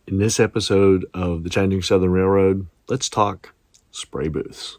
In this episode of the Chattanooga Southern Railroad, let's talk spray booths.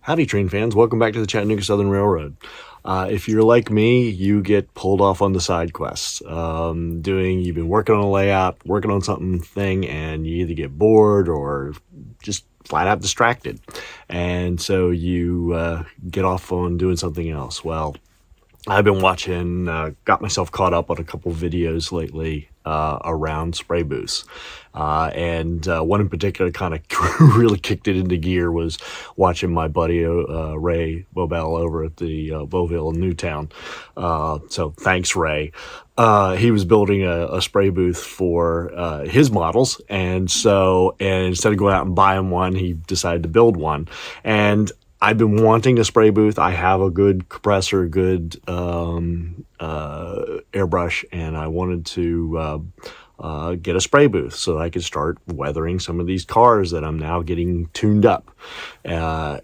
Howdy, train fans. Welcome back to the Chattanooga Southern Railroad. If you're like me, you get pulled off on the side quests. You've been working on a layout, working on something, and you either get bored or just flat out distracted. And so you get off on doing something else. Well, I've been watching, got myself caught up on a couple videos lately around spray booths. And one in particular kind of really kicked it into gear was watching my buddy Ray Bobel over at the Beauville in Newtown. So thanks, Ray. He was building a spray booth for his models, and instead of going out and buying one, he decided to build one. And I've been wanting a spray booth. I have a good compressor, good airbrush, and I wanted to get a spray booth so that I could start weathering some of these cars that I'm now getting tuned up. So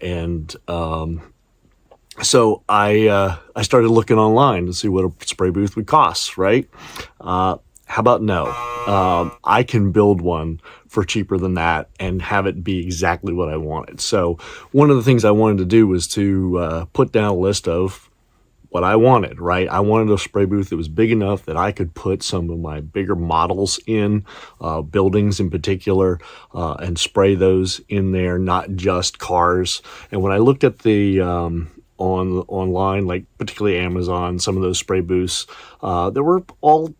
I started looking online to see what a spray booth would cost, right? How about no? I can build one for cheaper than that and have it be exactly what I wanted. So one of the things I wanted to do was to put down a list of what I wanted, right? I wanted a spray booth that was big enough that I could put some of my bigger models in, buildings in particular, and spray those in there, not just cars. And when I looked at the online, like particularly Amazon, some of those spray booths, they were all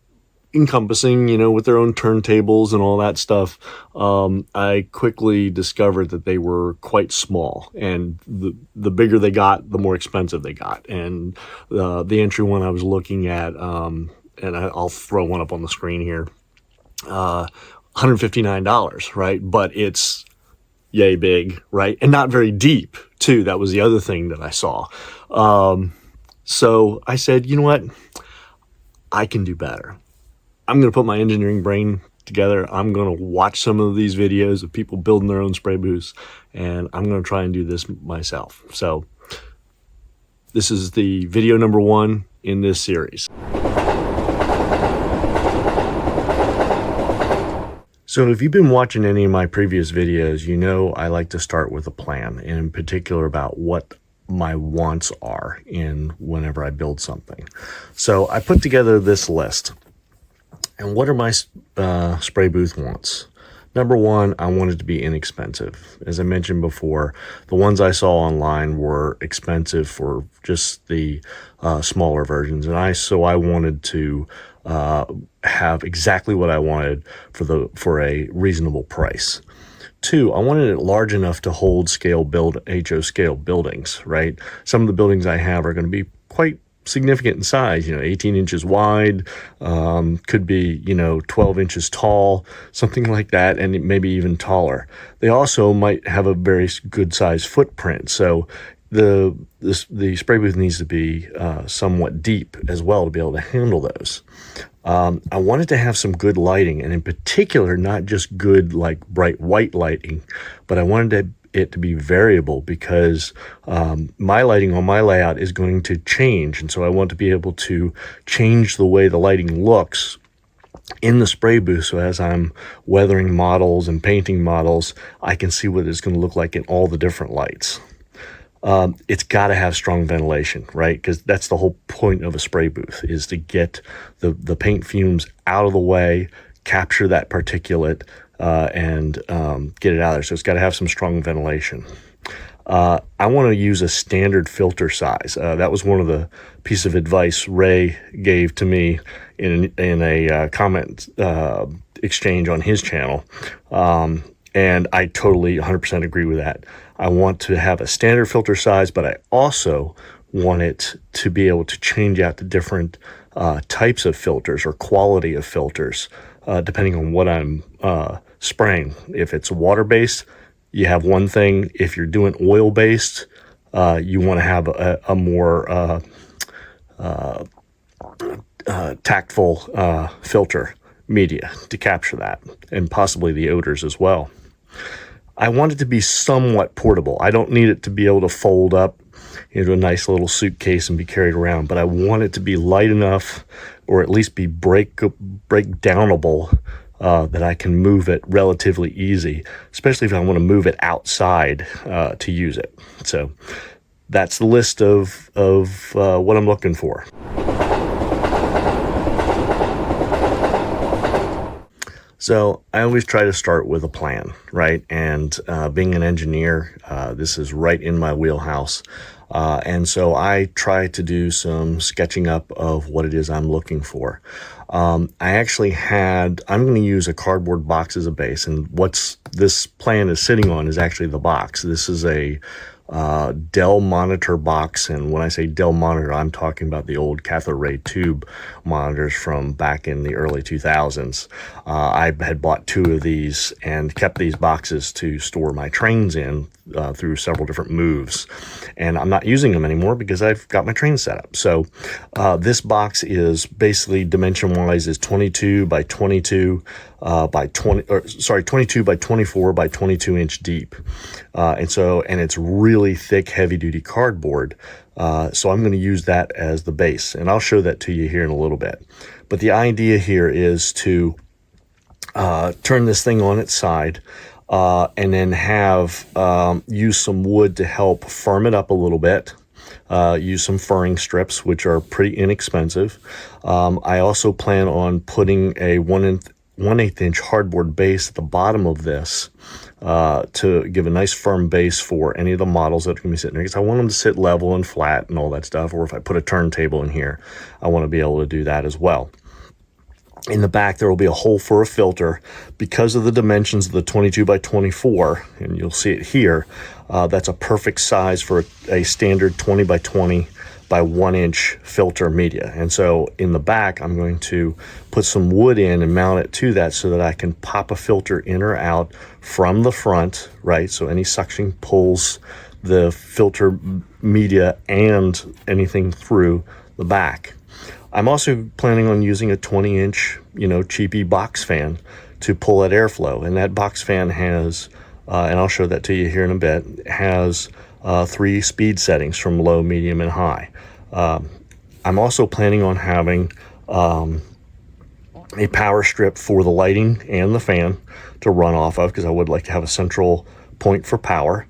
encompassing, with their own turntables and all that stuff. I quickly discovered that they were quite small, and the bigger they got, the more expensive they got. And the entry one I was looking at, and I'll throw one up on the screen here, $159, right? But it's yay big, right? And not very deep too. That was the other thing that I saw. So I said, you know what? I can do better. I'm going to put my engineering brain together. I'm going to watch some of these videos of people building their own spray booths, and I'm going to try and do this myself. So this is the video number 1 in this series. So if you've been watching any of my previous videos, you know I like to start with a plan, and in particular about what my wants are in whenever I build something. So I put together this list. And what are my spray booth wants? Number 1, I want it to be inexpensive. As I mentioned before, the ones I saw online were expensive for just the smaller versions, and so I wanted to have exactly what I wanted for a reasonable price. 2, I wanted it large enough to hold HO scale buildings, right? Some of the buildings I have are going to be quite significant in size, 18 inches wide, could be, 12 inches tall, something like that, and maybe even taller. They also might have a very good size footprint. So the spray booth needs to be somewhat deep as well to be able to handle those. I wanted to have some good lighting, and in particular, not just good like bright white lighting, but I wanted it to be variable because my lighting on my layout is going to change, and so I want to be able to change the way the lighting looks in the spray booth, so as I'm weathering models and painting models, I can see what it's going to look like in all the different lights. It's got to have strong ventilation, right? Because that's the whole point of a spray booth, is to get the paint fumes out of the way, capture that particulate, and get it out of there. So it's got to have some strong ventilation. I want to use a standard filter size. That was one of the pieces of advice Ray gave to me in a comment exchange on his channel. And I totally 100% agree with that. I want to have a standard filter size, but I also want it to be able to change out the different types of filters or quality of filters, depending on what I'm spraying. If it's water-based, you have one thing. If you're doing oil-based, you want to have a more tactful filter, media to capture that, and possibly the odors as well. I want it to be somewhat portable. I don't need it to be able to fold up into a nice little suitcase and be carried around, but I want it to be light enough, or at least be breakdownable, that I can move it relatively easy, especially if I want to move it outside to use it. So that's the list of what I'm looking for. So I always try to start with a plan, right? And being an engineer, this is right in my wheelhouse. And so I try to do some sketching up of what it is I'm looking for. I'm going to use a cardboard box as a base, and what's this plan is sitting on is actually the box. This is a Dell monitor box, and when I say Dell monitor, I'm talking about the old cathode ray tube monitors from back in the early 2000s. I had bought 2 of these and kept these boxes to store my trains in through several different moves, and I'm not using them anymore because I've got my train set up. So this box is basically dimension-wise is 22 by 22 by 22 by 24 by 22 inch deep, and it's really thick, heavy-duty cardboard. So I'm going to use that as the base, and I'll show that to you here in a little bit. But the idea here is to turn this thing on its side, and then use some wood to help firm it up a little bit. Use some furring strips, which are pretty inexpensive. I also plan on putting a 1/8 inch hardboard base at the bottom of this to give a nice firm base for any of the models that are going to be sitting there, because I want them to sit level and flat and all that stuff. Or if I put a turntable in here, I want to be able to do that as well. In the back, there will be a hole for a filter. Because of the dimensions of the 22 by 24, and you'll see it here, that's a perfect size for a standard 20 by 20 by 1 inch filter media. And so in the back, I'm going to put some wood in and mount it to that so that I can pop a filter in or out from the front, right? So any suction pulls the filter media and anything through the back. I'm also planning on using a 20 inch, cheapy box fan to pull that airflow. And that box fan has, and I'll show that to you here in a bit, has 3 speed settings from low, medium, and high. I'm also planning on having a power strip for the lighting and the fan to run off of, because I would like to have a central point for power.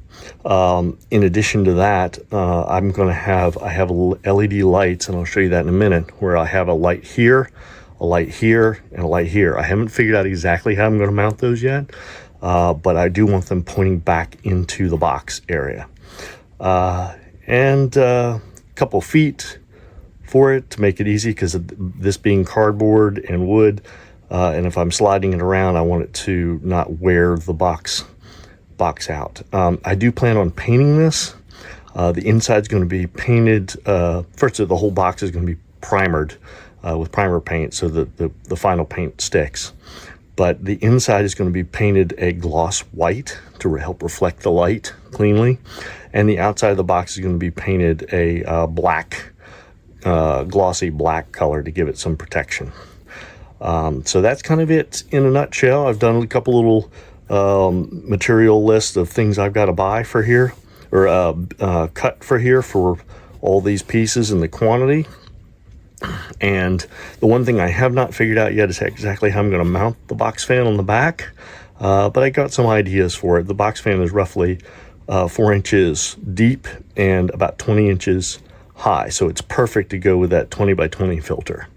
In addition to that, I have LED lights, and I'll show you that in a minute, where I have a light here, a light here, and a light here. I haven't figured out exactly how I'm going to mount those yet, but I do want them pointing back into the box area. And a couple feet for it to make it easy, because this being cardboard and wood, and if I'm sliding it around, I want it to not wear the box out. I do plan on painting this. The inside's going to be painted, first the whole box is going to be primered with primer paint so that the final paint sticks. But the inside is going to be painted a gloss white to help reflect the light cleanly. And the outside of the box is going to be painted a black, glossy black color to give it some protection. So that's kind of it in a nutshell. I've done a couple little material list of things I've got to buy for here, or cut for here for all these pieces and the quantity. And the one thing I have not figured out yet is exactly how I'm going to mount the box fan on the back, but I got some ideas for it. The box fan is roughly 4 inches deep and about 20 inches high, so it's perfect to go with that 20 by 20 filter.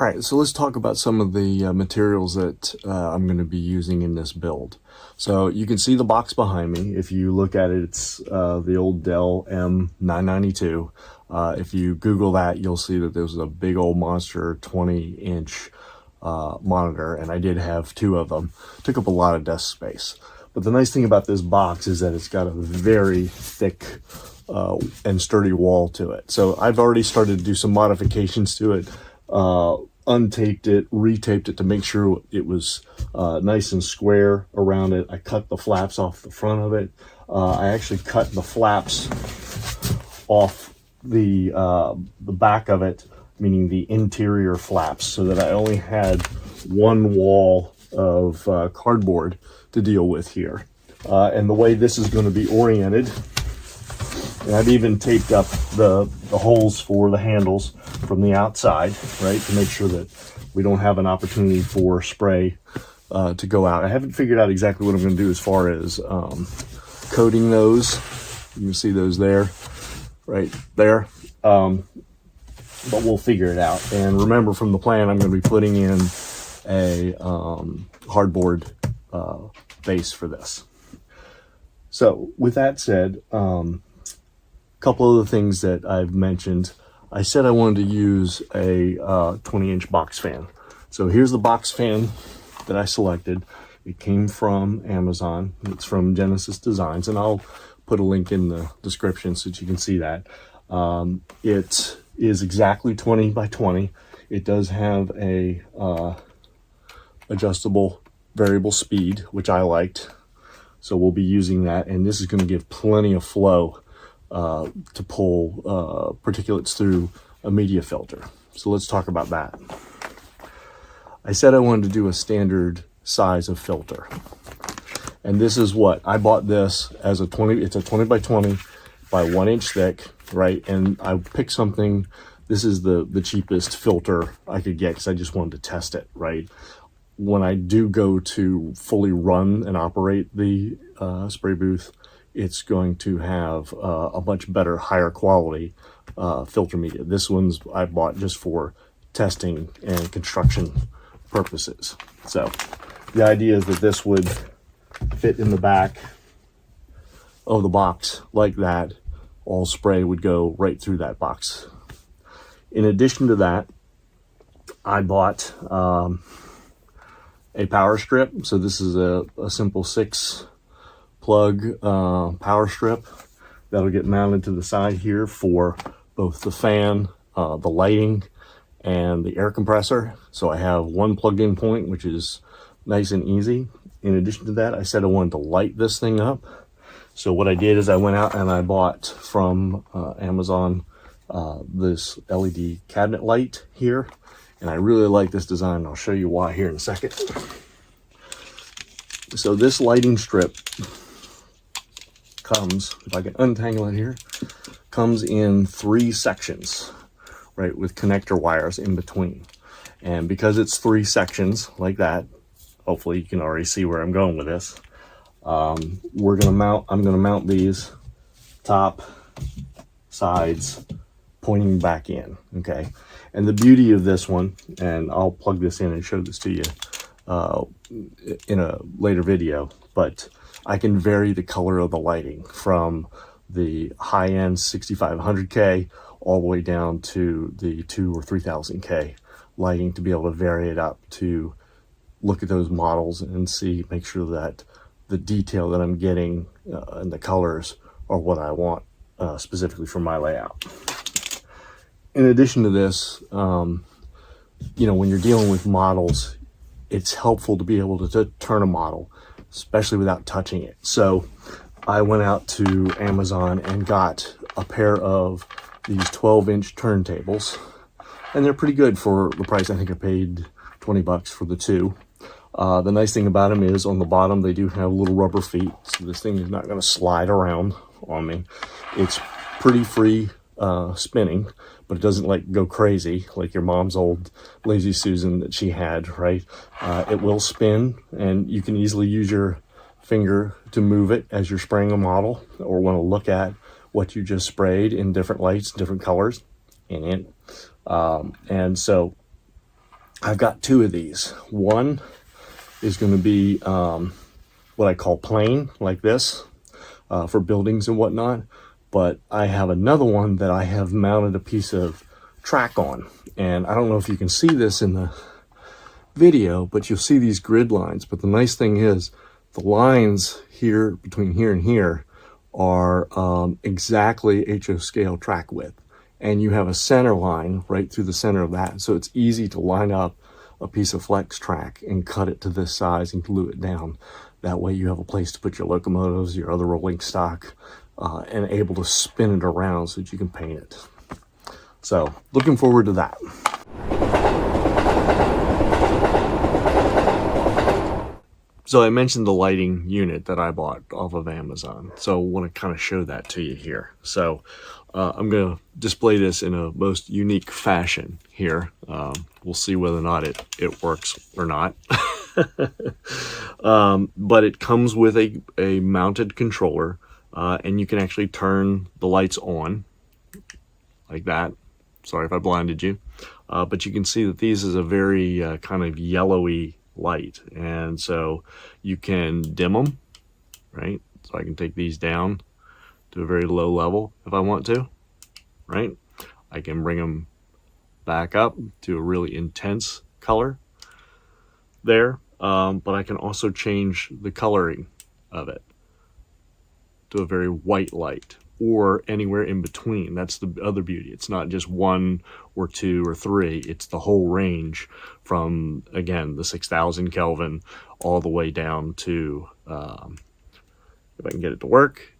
All right, so let's talk about some of the materials that I'm going to be using in this build. So you can see the box behind me. If you look at it, it's the old Dell M992. If you Google that, you'll see that there's a big old monster 20-inch monitor, and I did have 2 of them. Took up a lot of desk space. But the nice thing about this box is that it's got a very thick and sturdy wall to it. So I've already started to do some modifications to it. Untaped it, retaped it to make sure it was nice and square around it. I cut the flaps off the front of it. I actually cut the flaps off the back of it, meaning the interior flaps, so that I only had one wall of cardboard to deal with here. And the way this is going to be oriented, and I've even taped up the holes for the handles from the outside, right, to make sure that we don't have an opportunity for spray to go out. I haven't figured out exactly what I'm going to do as far as coating those. You can see those there, right there. But we'll figure it out. And remember, from the plan, I'm going to be putting in a hardboard base for this. So with that said, couple of the things that I've mentioned. I said I wanted to use a 20-inch box fan. So here's the box fan that I selected. It came from Amazon. It's from Genesis Designs, and I'll put a link in the description so that you can see that. It is exactly 20 by 20. It does have a adjustable variable speed, which I liked. So we'll be using that, and this is going to give plenty of flow to pull particulates through a media filter. So let's talk about that. I said I wanted to do a standard size of filter, and this is what I bought. This as a 20. It's a 20 by 20 by 1 inch thick, right? And I picked something. This is the cheapest filter I could get because I just wanted to test it, right? When I do go to fully run and operate the spray booth, it's going to have a much better, higher quality filter media. This one's I bought just for testing and construction purposes. So the idea is that this would fit in the back of the box like that. All spray would go right through that box. In addition to that, I bought a power strip. So this is a simple 6-plug power strip that'll get mounted to the side here for both the fan, the lighting, and the air compressor. So I have one plug-in point, which is nice and easy. In addition to that, I said I wanted to light this thing up. So what I did is I went out and I bought from Amazon this LED cabinet light here. And I really like this design. I'll show you why here in a second. So this lighting strip comes, if I can untangle it here, comes in 3 sections, right, with connector wires in between. And because it's 3 sections like that, hopefully you can already see where I'm going with this. I'm gonna mount these top, sides, pointing back in, okay? And the beauty of this one, and I'll plug this in and show this to you in a later video, but I can vary the color of the lighting from the high-end 6500K all the way down to the 2,000 or 3,000K lighting to be able to vary it up to look at those models and see, make sure that the detail that I'm getting and the colors are what I want specifically for my layout. In addition to this, you know, when you're dealing with models, it's helpful to be able to turn a model, especially without touching it. So I went out to Amazon and got a pair of these 12-inch turntables, and they're pretty good for the price. I think I paid 20 bucks for the 2. The nice thing about them is on the bottom, they do have little rubber feet, so this thing is not going to slide around on me. It's pretty free spinning, but it doesn't like go crazy like your mom's old Lazy Susan that she had, right? It will spin, and you can easily use your finger to move it as you're spraying a model or want to look at what you just sprayed in different lights, different colors in it. And so I've got 2 of these. One is going to be what I call plain, like this, for buildings and whatnot. But I have another one that I have mounted a piece of track on. And I don't know if you can see this in the video, but you'll see these grid lines. But the nice thing is the lines here, between here and here, are exactly HO scale track width. And you have a center line right through the center of that. So it's easy to line up a piece of flex track and cut it to this size and glue it down. That way you have a place to put your locomotives, your other rolling stock, and able to spin it around so that you can paint it. So looking forward to that. So I mentioned the lighting unit that I bought off of Amazon. So I want to kind of show that to you here. So I'm going to display this in a most unique fashion here. We'll see whether or not it works or not. But it comes with a mounted controller, and you can actually turn the lights on like that. Sorry if I blinded you. But you can see that these is a very kind of yellowy light, and so you can dim them, right? So I can take these down to a very low level if I want to, right? I can bring them back up to a really intense color there, but I can also change the coloring of it to a very white light, or anywhere in between. That's the other beauty. It's not just 1 or 2 or 3. It's the whole range from, again, the 6,000 Kelvin all the way down to, if I can get it to work,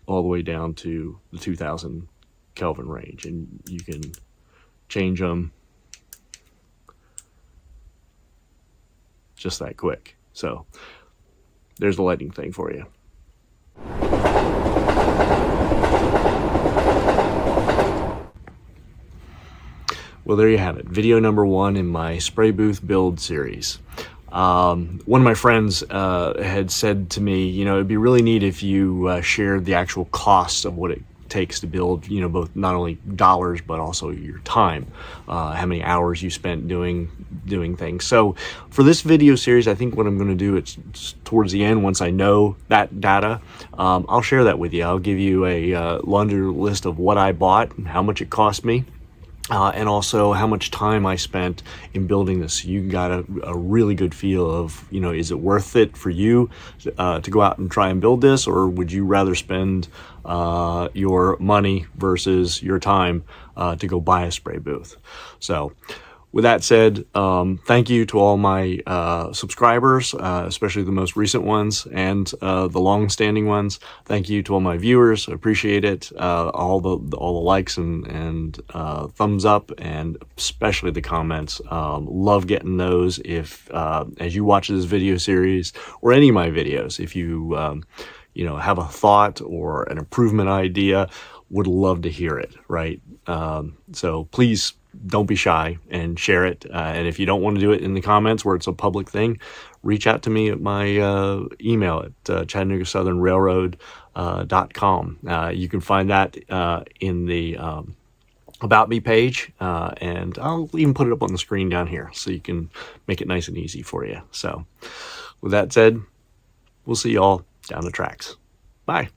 all the way down to the 2,000 Kelvin range. And you can change them just that quick. So there's the lighting thing for you. Well, there you have it. Video number 1 in my spray booth build series. One of my friends had said to me, you know, it'd be really neat if you shared the actual cost of what it takes to build, you know, both not only dollars, but also your time, how many hours you spent doing things. So for this video series, I think what I'm going to do, it's towards the end, once I know that data, I'll share that with you. I'll give you a laundry list of what I bought and how much it cost me. And also how much time I spent in building this. You got a really good feel of, you know, is it worth it for you to go out and try and build this, or would you rather spend your money versus your time to go buy a spray booth? So with that said, thank you to all my subscribers, especially the most recent ones and the long-standing ones. Thank you to all my viewers. I appreciate it. All the likes and thumbs up, and especially the comments. Love getting those. If as you watch this video series or any of my videos, if you you know, have a thought or an improvement idea, would love to hear it. Right. So please, don't be shy and share it. And if you don't want to do it in the comments where it's a public thing, reach out to me at my email at ChattanoogaSouthernRailroad.com. You can find that in the About Me page, and I'll even put it up on the screen down here so you can make it nice and easy for you. So with that said, we'll see y'all down the tracks. Bye.